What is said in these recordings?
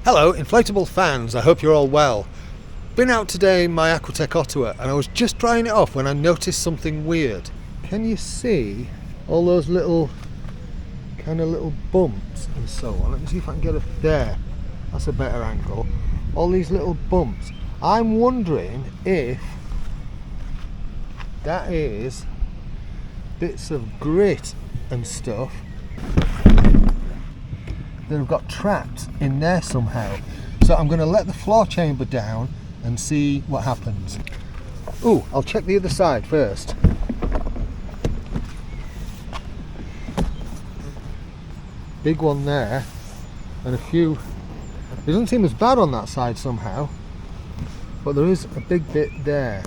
Hello inflatable fans, I hope you're all well. Been out today in my Aquatec Ottawa and I was just drying it off when I noticed something weird. Can you see all those little bumps and so on? Let me see if I can get it there. That's a better angle. All these little bumps. I'm wondering if that is bits of grit and stuff that have got trapped in there somehow. So I'm going to let the floor chamber down and see what happens. Ooh, I'll check the other side first. Big one there, and a few. It doesn't seem as bad on that side somehow, but there is a big bit there.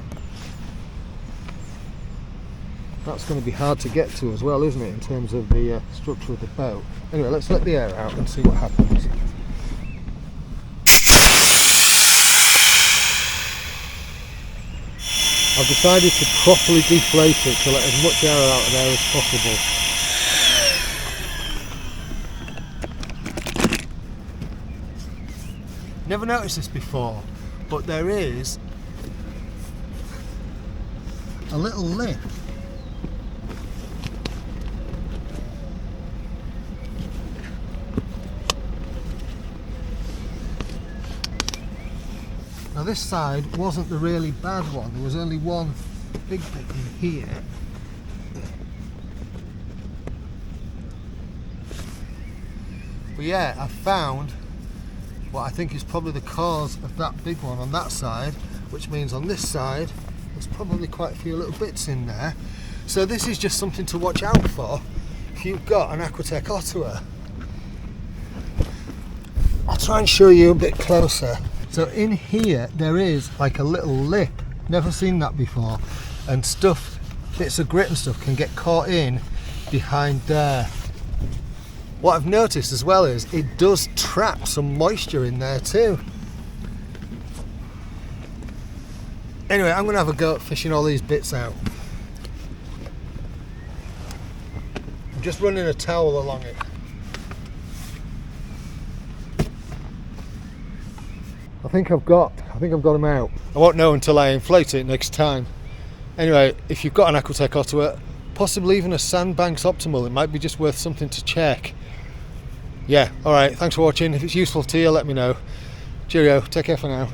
That's going to be hard to get to as well, isn't it, in terms of the structure of the boat. Anyway, let's let the air out and see what happens. I've decided to properly deflate it to let as much air out of there as possible. Never noticed this before, but there is a little lip. Now this side wasn't the really bad one, there was only one big bit in here. But yeah, I found what I think is probably the cause of that big one on that side, which means on this side there's probably quite a few little bits in there. So this is just something to watch out for if you've got an Aquatec Ottawa. I'll try and show you a bit closer. So in here there is like a little lip, never seen that before, and stuff, bits of grit and stuff can get caught in behind there. What I've noticed as well is it does trap some moisture in there too. Anyway, I'm going to have a go at fishing all these bits out. I'm just running a towel along it. I think I've got them out. I won't know until I inflate it next time. Anyway, if you've got an Aquatec Ottawa, possibly even a Sandbanks Optimal, it might be just worth something to check. Yeah, alright, thanks for watching. If it's useful to you, let me know. Cheerio, take care for now.